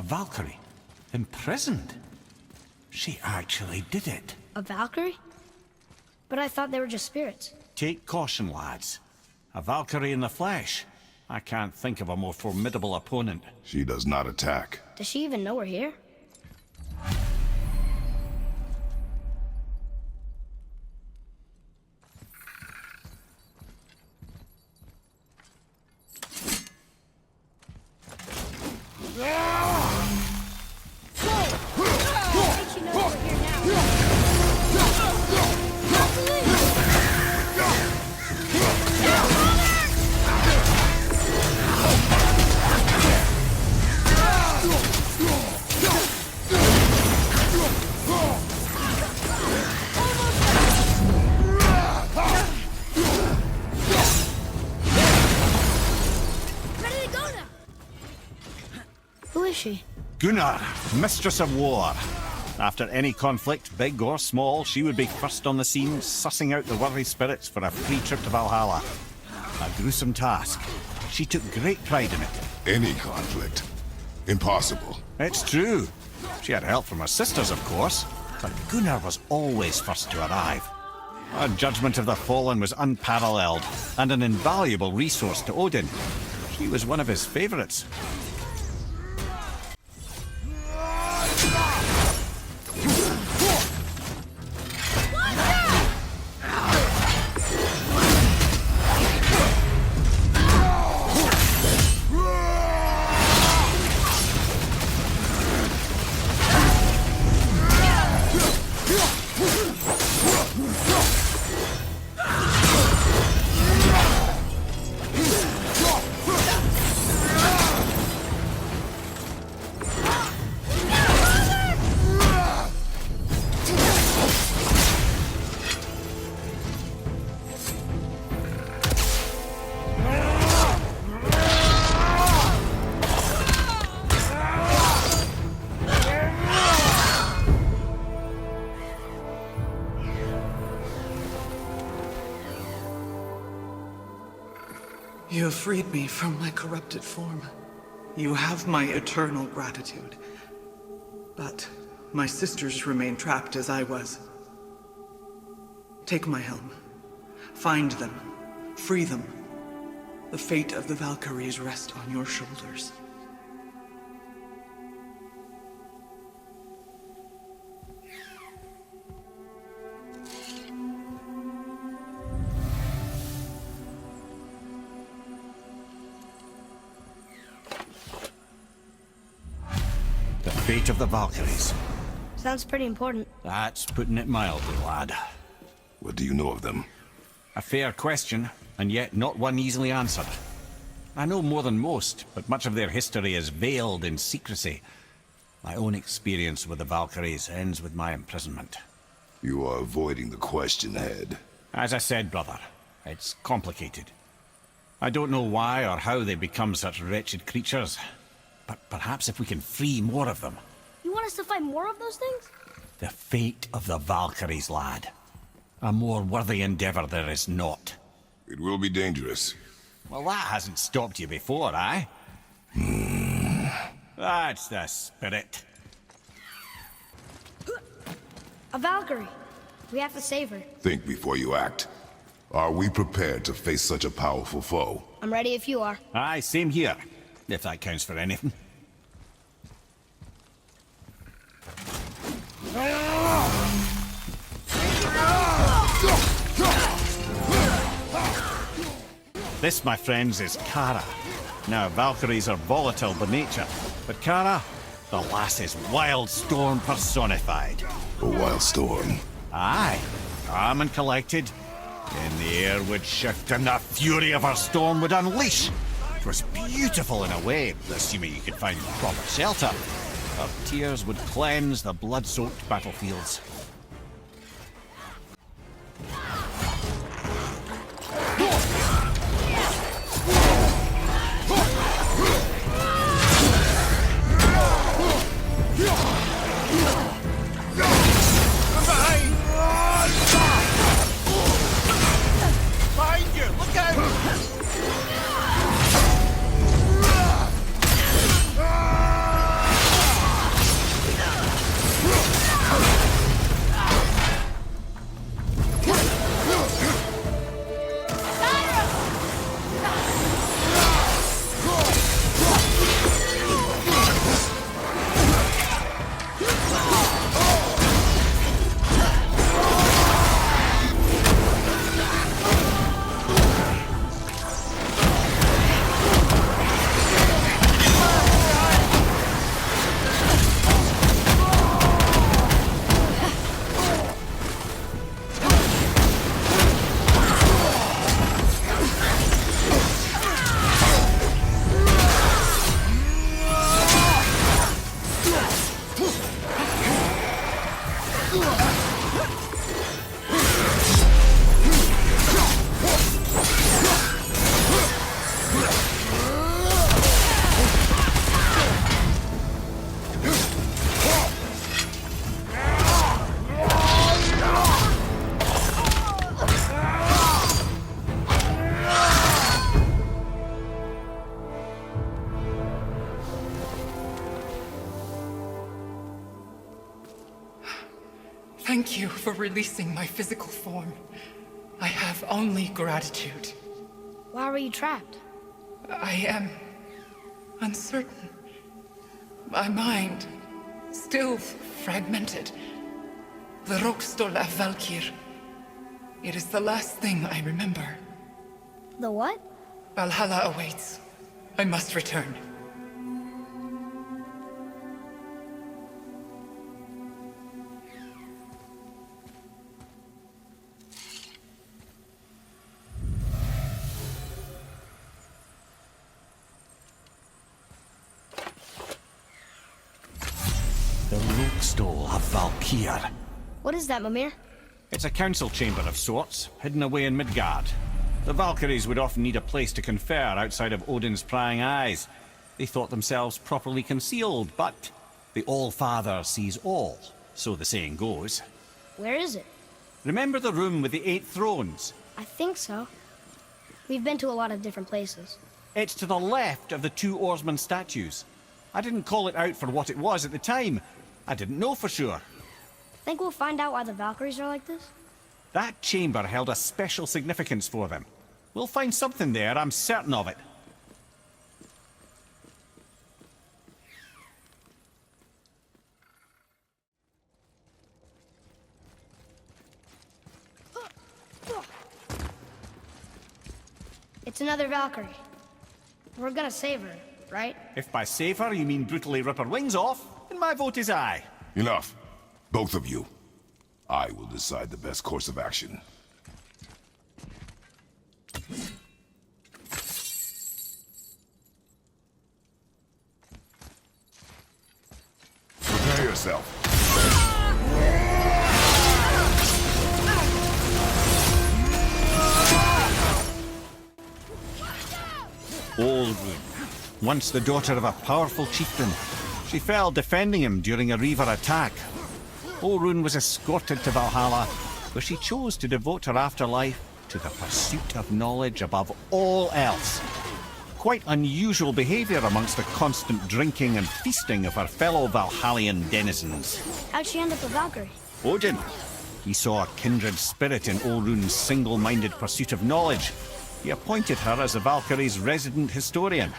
Valkyrie. Imprisoned. She actually did it. A Valkyrie? But I thought they were just spirits. Take caution, lads. A Valkyrie in the flesh. I can't think of a more formidable opponent. She does not attack. Does she even know we're here? Gunnr, Mistress of War. After any conflict, big or small, she would be first on the scene, sussing out the worthy spirits for a free trip to Valhalla. A gruesome task. She took great pride in it. Any conflict? Impossible. It's true. She had help from her sisters, of course, but Gunnr was always first to arrive. Her judgment of the fallen was unparalleled, and an invaluable resource to Odin. She was one of his favorites. You have freed me from my corrupted form. You have my eternal gratitude. But my sisters remain trapped as I was. Take my helm. Find them. Free them. The fate of the Valkyries rests on your shoulders. Fate of the Valkyries. Sounds pretty important. That's putting it mildly, lad. What do you know of them? A fair question, and yet not one easily answered. I know more than most, but much of their history is veiled in secrecy. My own experience with the Valkyries ends with my imprisonment. You are avoiding the question, Head. As I said, brother, it's complicated. I don't know why or how they become such wretched creatures. But perhaps if we can free more of them. You want us to fight more of those things? The fate of the Valkyries, lad. A more worthy endeavor there is not. It will be dangerous. Well, that hasn't stopped you before, eh? That's the spirit. A Valkyrie. We have to save her. Think before you act. Are we prepared to face such a powerful foe? I'm ready if you are. Aye, same here. If that counts for anything. This, my friends, is Kara. Now, Valkyries are volatile by nature, but Kara, the lass is wild storm personified. A wild storm? Aye, calm and collected. Then the air would shift and the fury of her storm would unleash. It was beautiful in a way, assuming you could find proper shelter. Her tears would cleanse the blood-soaked battlefields. thank you for releasing my physical form. I have only gratitude. Why were you trapped? I am uncertain. My mind, still fragmented. The Rokstol of Valkyrie. It is the last thing I remember. The what? Valhalla awaits. I must return. The Rokstol of Valkyrie. What is that, Mimir? It's a council chamber of sorts, hidden away in Midgard. The Valkyries would often need a place to confer outside of Odin's prying eyes. They thought themselves properly concealed, but the All-Father sees all, so the saying goes. Where is it? Remember the room with the 8 thrones? I think so. We've been to a lot of different places. It's to the left of the 2 oarsman statues. I didn't call it out for what it was at the time. I didn't know for sure. Think we'll find out why the Valkyries are like this? That chamber held a special significance for them. We'll find something there, I'm certain of it. It's another Valkyrie. We're gonna save her, right? If by save her you mean brutally rip her wings off, then my vote is aye. Enough. Both of you. I will decide the best course of action. Prepare yourself. Olrun, once the daughter of a powerful chieftain. She fell defending him during a Reaver attack. Olrun was escorted to Valhalla, where she chose to devote her afterlife to the pursuit of knowledge above all else. Quite unusual behavior amongst the constant drinking and feasting of her fellow Valhallian denizens. How'd she end up a Valkyrie? Odin. He saw a kindred spirit in Olrun's single-minded pursuit of knowledge. He appointed her as the Valkyrie's resident historian.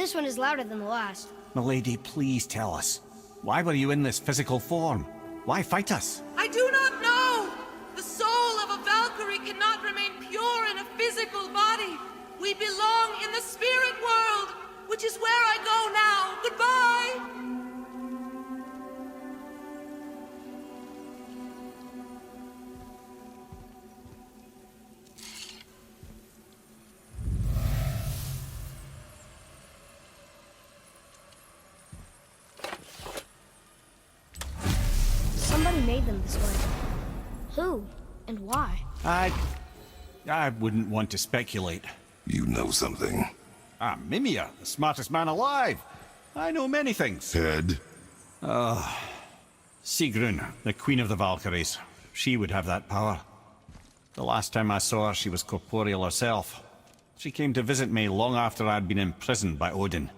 This one is louder than the last. Milady, please tell us. Why were you in this physical form? Why fight us? I do not know! The soul of a Valkyrie cannot remain pure in a physical body. We belong in the spirit world, which is where I go now. Goodbye! Somebody made them this way. Who? And why? I wouldn't want to speculate. You know something. I'm Mimir, the smartest man alive. I know many things. Head? Sigrun, the queen of the Valkyries. She would have that power. The last time I saw her, she was corporeal herself. She came to visit me long after I'd been imprisoned by Odin.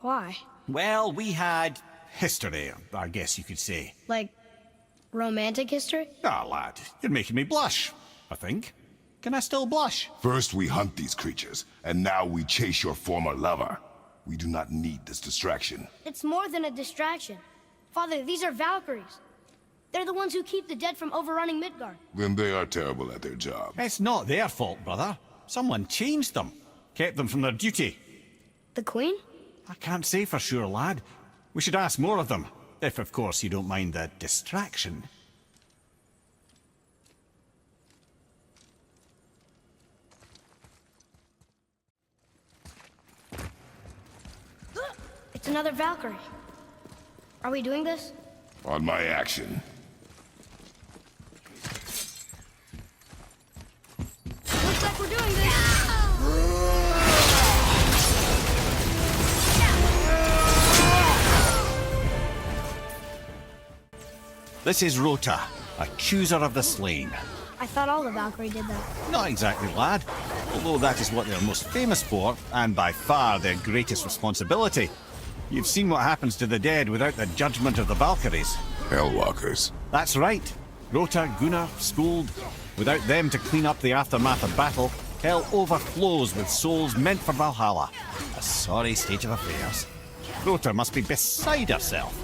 Why? Well, we had history, I guess you could say. Like, romantic history? Ah, lad, you're making me blush, I think. Can I still blush? First we hunt these creatures, and now we chase your former lover. We do not need this distraction. It's more than a distraction. Father, these are Valkyries. They're the ones who keep the dead from overrunning Midgard. Then they are terrible at their job. It's not their fault, brother. Someone changed them. Kept them from their duty. The Queen? I can't say for sure, lad. We should ask more of them. If, of course, you don't mind the distraction. It's another Valkyrie. Are we doing this? On my action. Looks like we're doing this! This is Rota, accuser of the slain. I thought all the Valkyrie did that. Not exactly, lad. Although that is what they're most famous for, and by far their greatest responsibility. You've seen what happens to the dead without the judgment of the Valkyries. Hellwalkers. That's right. Rota, Gunnr, Skuld. Without them to clean up the aftermath of battle, hell overflows with souls meant for Valhalla. A sorry state of affairs. Rota must be beside herself.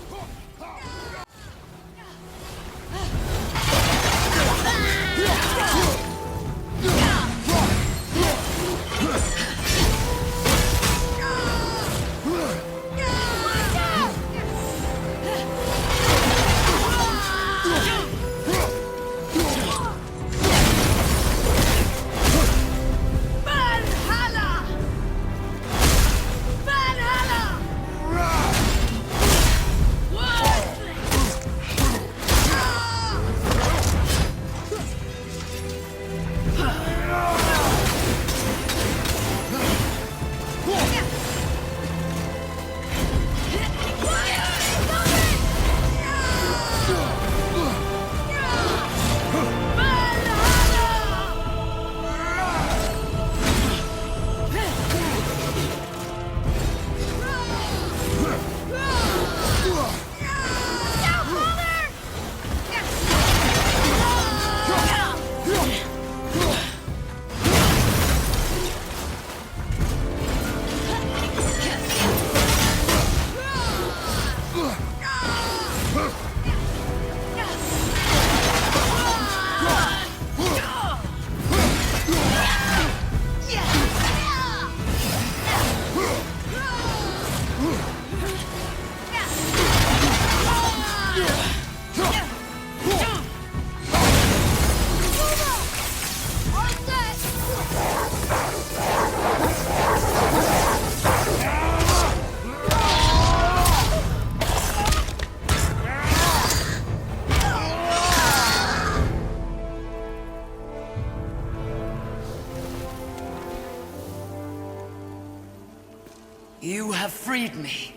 You have freed me.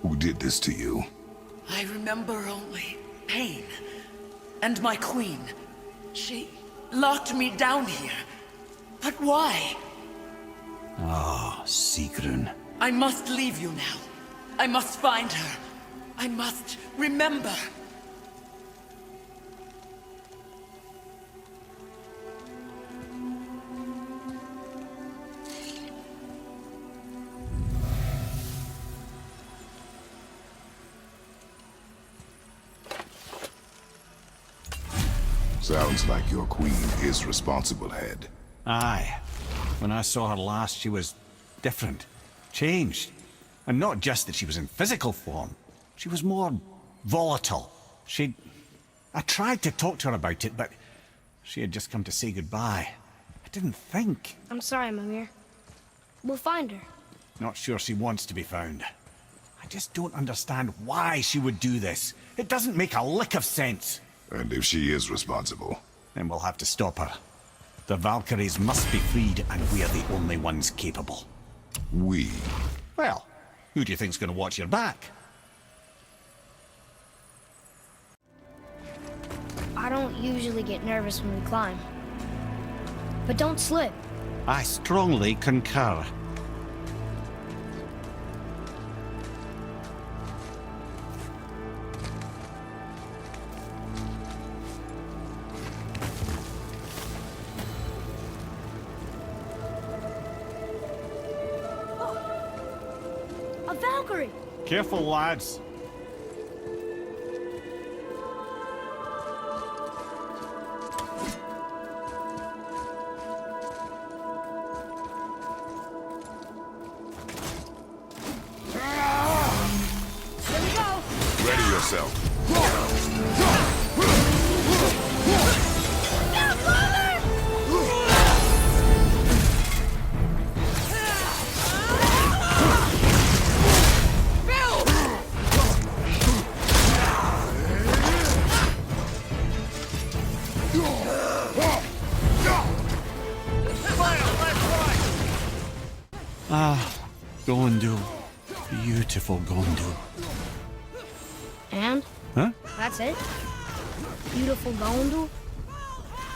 Who did this to you? I remember only pain. And my queen. She locked me down here. But why? Ah, Sigrun. I must leave you now. I must find her. I must remember. Sounds like your queen is responsible, Head. Aye. When I saw her last, she was different. Changed. And not just that she was in physical form. She was more volatile. I tried to talk to her about it, but she had just come to say goodbye. I didn't think. I'm sorry, Mimir. We'll find her. Not sure she wants to be found. I just don't understand why she would do this. It doesn't make a lick of sense. And if she is responsible? Then we'll have to stop her. The Valkyries must be freed, and we're the only ones capable. We? Well, who do you think's going to watch your back? I don't usually get nervous when we climb. But don't slip. I strongly concur. A Valkyrie! Careful, lads. Here we go! Ready yourself. Gondul. Beautiful Gondul. And? Huh? That's it? Beautiful Gondul?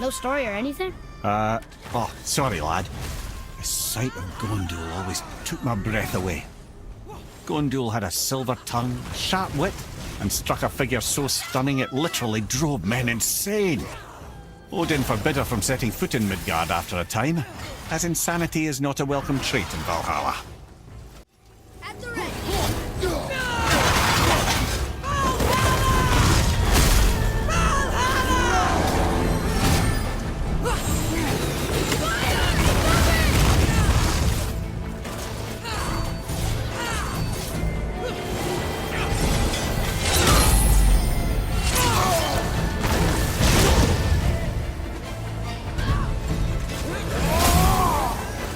No story or anything? Oh, sorry, lad. The sight of Gondul always took my breath away. Gondul had a silver tongue, sharp wit, and struck a figure so stunning it literally drove men insane. Odin forbid her from setting foot in Midgard after a time, as insanity is not a welcome trait in Valhalla. At the ready!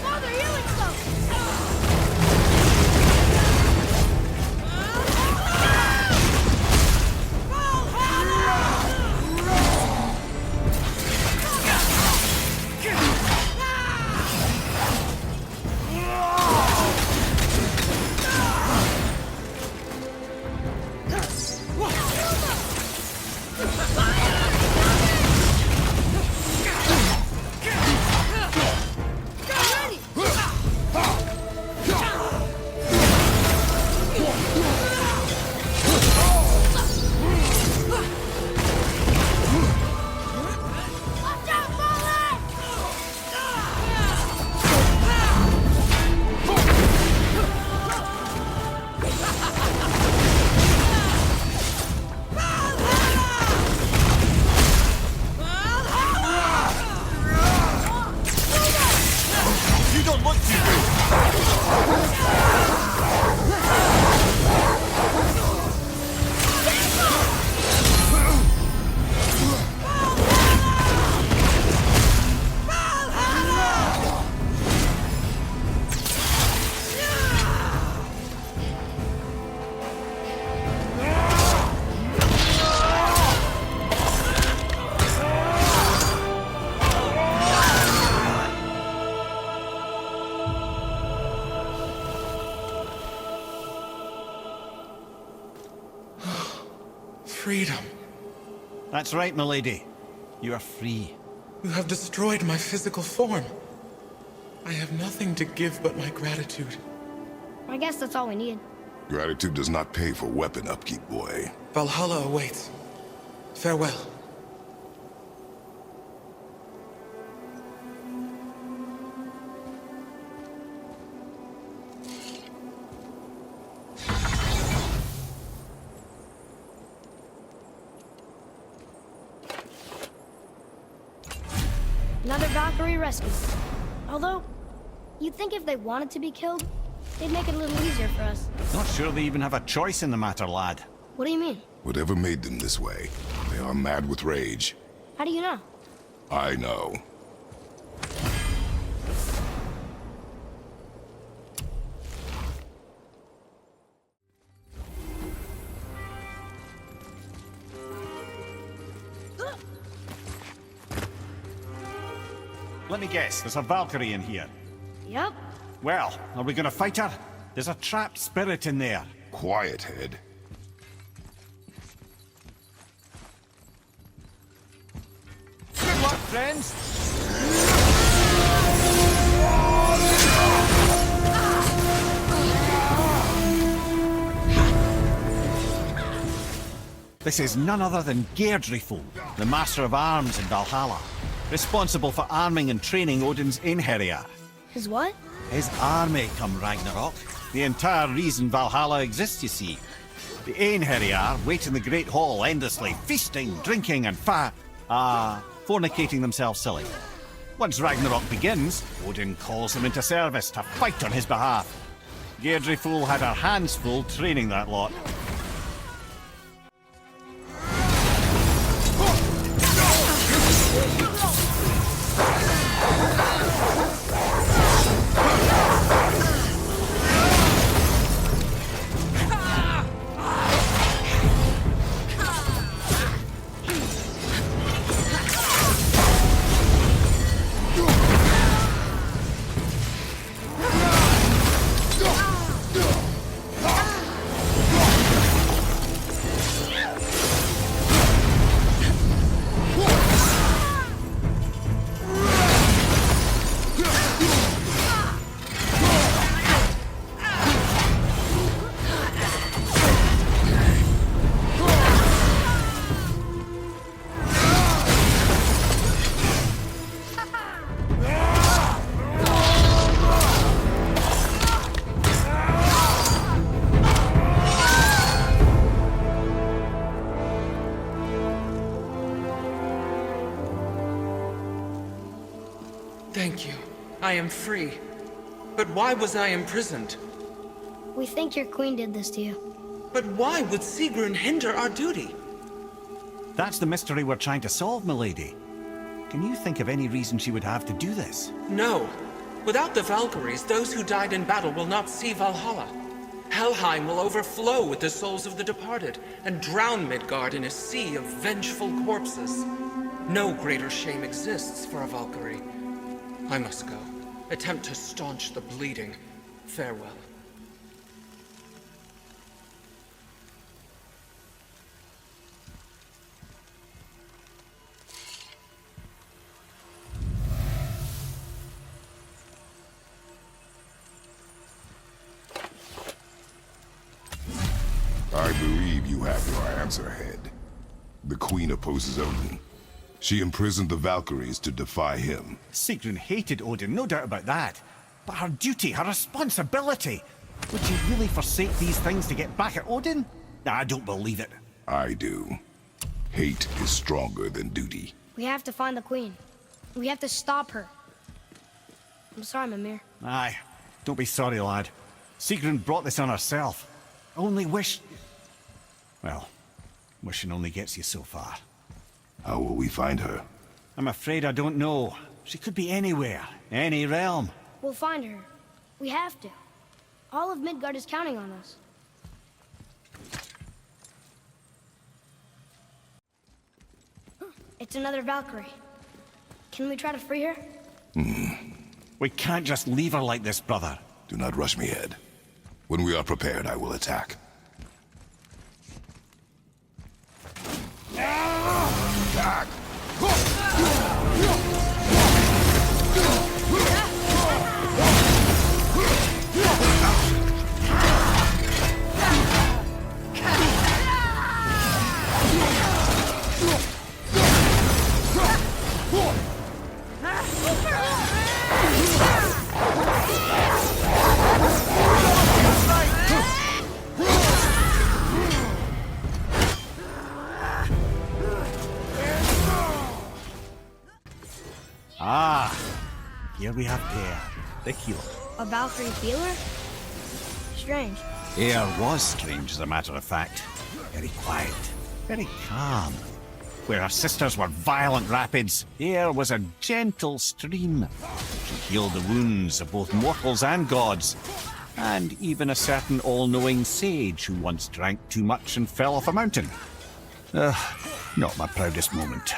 Father, healing stuff! Watch out, Fallen! You don't look too good! Freedom. That's right, milady. You are free. You have destroyed my physical form. I have nothing to give but my gratitude. I guess that's all we need. Gratitude does not pay for weapon upkeep, boy. Valhalla awaits. Farewell. Another Valkyrie rescue. Although, you'd think if they wanted to be killed, they'd make it a little easier for us. Not sure they even have a choice in the matter, lad. What do you mean? Whatever made them this way, they are mad with rage. How do you know? I know. Let me guess, there's a Valkyrie in here. Yep. Well, are we gonna fight her? There's a trapped spirit in there. Quiet, Head. Good luck, friends! This is none other than Geirdriful, the Master of Arms in Valhalla, responsible for arming and training Odin's Einherjar. His what? His army come Ragnarok. The entire reason Valhalla exists, you see. The Einherjar wait in the Great Hall endlessly, feasting, drinking, and fornicating themselves silly. Once Ragnarok begins, Odin calls them into service to fight on his behalf. Geirdriful had her hands full training that lot. Thank you. I am free. But why was I imprisoned? We think your queen did this to you. But why would Sigrun hinder our duty? That's the mystery we're trying to solve, milady. Can you think of any reason she would have to do this? No. Without the Valkyries, those who died in battle will not see Valhalla. Helheim will overflow with the souls of the departed, and drown Midgard in a sea of vengeful corpses. No greater shame exists for a Valkyrie. I must go. Attempt to staunch the bleeding. Farewell. I believe you have your answer, Head. The Queen opposes Odin. She imprisoned the Valkyries to defy him. Sigrun hated Odin, no doubt about that. But her duty, her responsibility. Would she really forsake these things to get back at Odin? I don't believe it. I do. Hate is stronger than duty. We have to find the queen. We have to stop her. I'm sorry, Mimir. Aye. Don't be sorry, lad. Sigrun brought this on herself. Only wish... Well, wishing only gets you so far. How will we find her? I'm afraid I don't know. She could be anywhere, any realm. We'll find her. We have to. All of Midgard is counting on us. It's another Valkyrie. Can we try to free her? We can't just leave her like this, brother. Do not rush me, Head. When we are prepared, I will attack. Attack! Ah, here we have Eir, the healer. A Valkyrie healer? Strange. Eir was strange, as a matter of fact. Very quiet, very calm. Where her sisters were violent rapids, Eir was a gentle stream. She healed the wounds of both mortals and gods, and even a certain all-knowing sage who once drank too much and fell off a mountain. Not my proudest moment.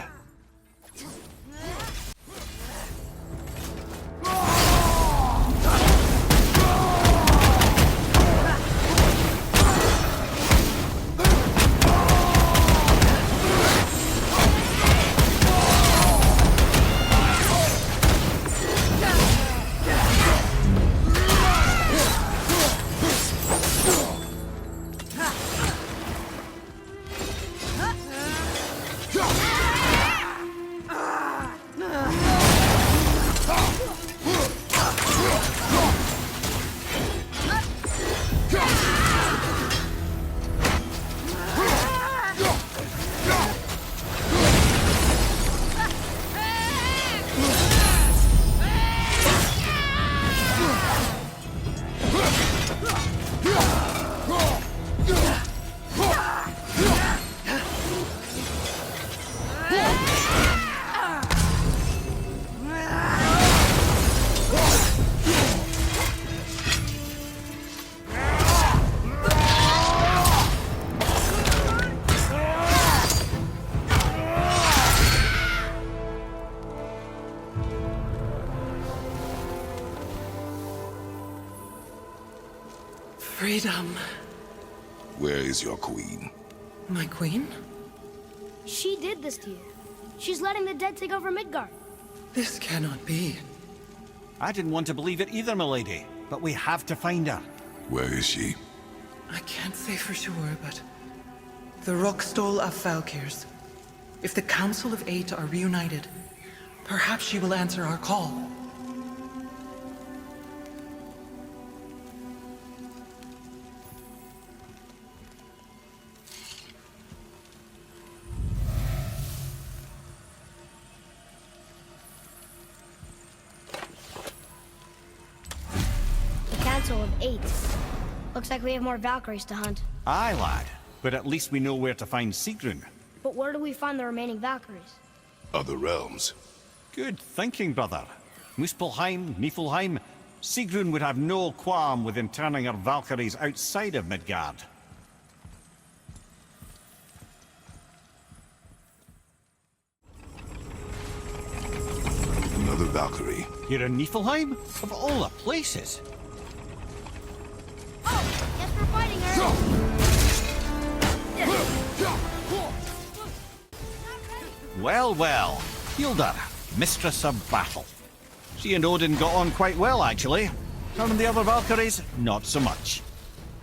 Freedom. Where is your queen? My queen? She did this to you. She's letting the dead take over Midgard. This cannot be. I didn't want to believe it either, milady, but we have to find her. Where is she? I can't say for sure, but... the Rockstall of Valkyries. If the Council of Eight are reunited, perhaps she will answer our call. Council of 8. Looks like we have more Valkyries to hunt. Aye, lad, but at least we know where to find Sigrun. But where do we find the remaining Valkyries? Other realms. Good thinking, brother. Muspelheim, Niflheim. Sigrun would have no qualm with interning her Valkyries outside of Midgard. Another Valkyrie. Here in Niflheim? Of all the places. Oh, guess we're fighting her. Well, well. Hildr, mistress of battle. She and Odin got on quite well, actually. Her and the other Valkyries, not so much.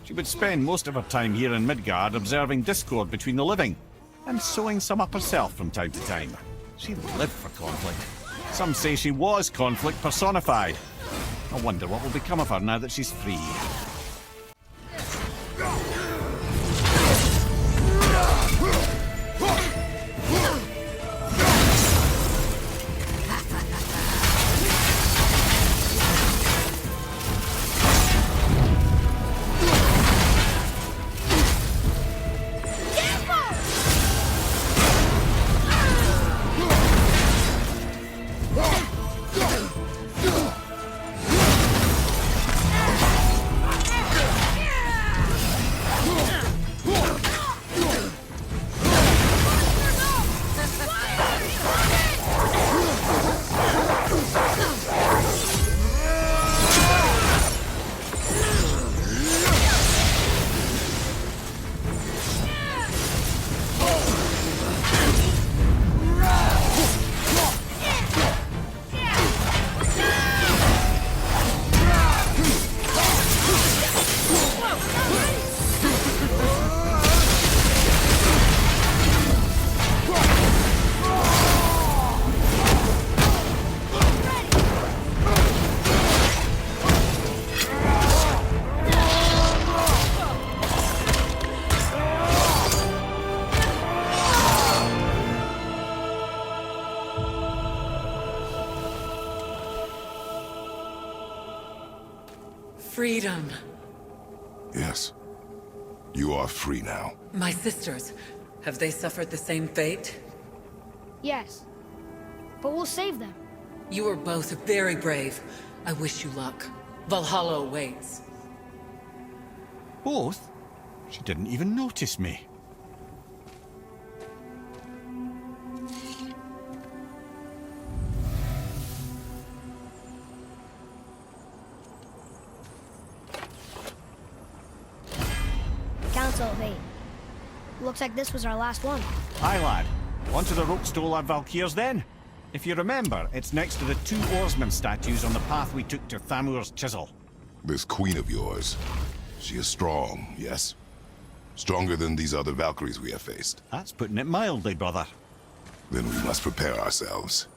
She would spend most of her time here in Midgard observing discord between the living, and sewing some up herself from time to time. She lived for conflict. Some say she was conflict personified. I wonder what will become of her now that she's free. freedom. Yes. You are free now. My sisters, have they suffered the same fate? Yes. But we'll save them. You are both very brave. I wish you luck. Valhalla awaits. Both? She didn't even notice me. Council of 8. Looks like this was our last one. Aye, lad. On to the Rokestola at Valkyries then. If you remember, it's next to the 2 oarsman statues on the path we took to Thamur's chisel. This queen of yours, she is strong, yes? Stronger than these other Valkyries we have faced. That's putting it mildly, brother. Then we must prepare ourselves.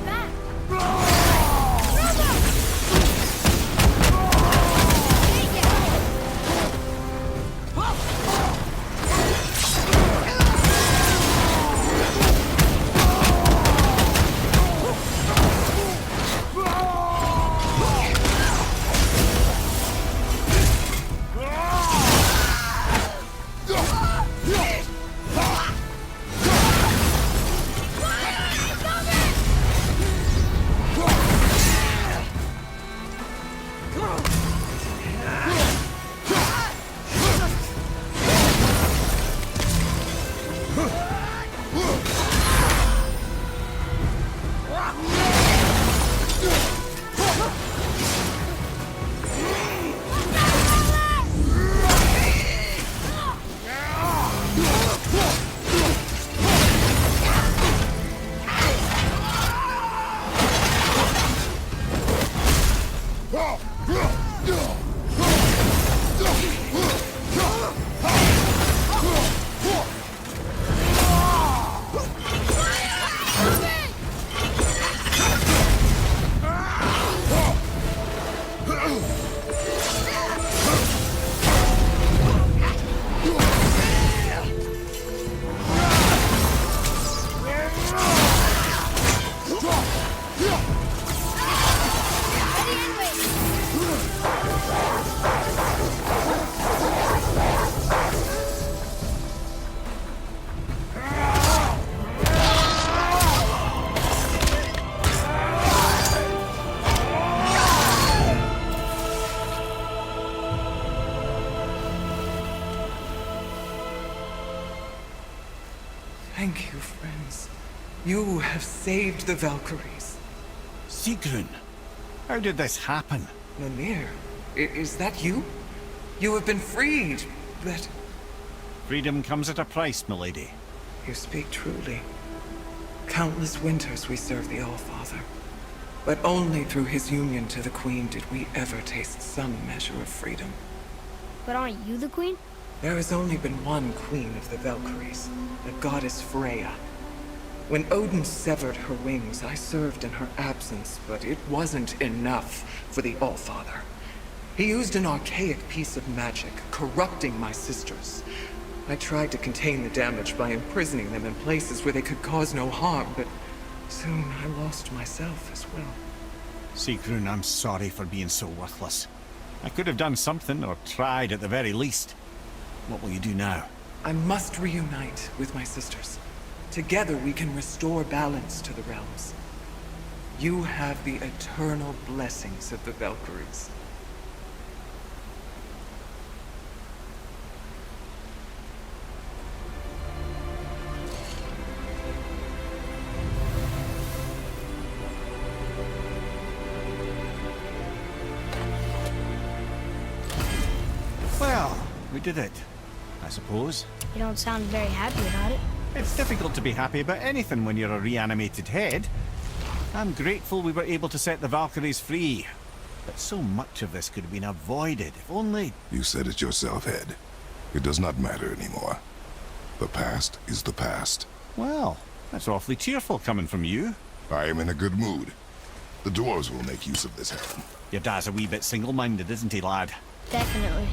Back! Thank you, friends. You have saved the Valkyries. Sigrun, how did this happen? Mimir, is that you? You have been freed, but... Freedom comes at a price, milady. You speak truly. Countless winters we served the Allfather. But only through his union to the Queen did we ever taste some measure of freedom. But aren't you the queen? There has only been one Queen of the Valkyries, the goddess Freya. When Odin severed her wings, I served in her absence, but it wasn't enough for the Allfather. He used an archaic piece of magic, corrupting my sisters. I tried to contain the damage by imprisoning them in places where they could cause no harm, but soon I lost myself as well. Sigrun, I'm sorry for being so worthless. I could have done something, or tried at the very least. What will you do now? I must reunite with my sisters. Together we can restore balance to the realms. You have the eternal blessings of the Valkyries. Well, we did it, I suppose. You don't sound very happy about it. It's difficult to be happy about anything when you're a reanimated head. I'm grateful we were able to set the Valkyries free. But so much of this could have been avoided, if only... You said it yourself, Head. It does not matter anymore. The past is the past. Well, that's awfully cheerful coming from you. I am in a good mood. The dwarves will make use of this helm. Your dad's a wee bit single-minded, isn't he, lad? Definitely.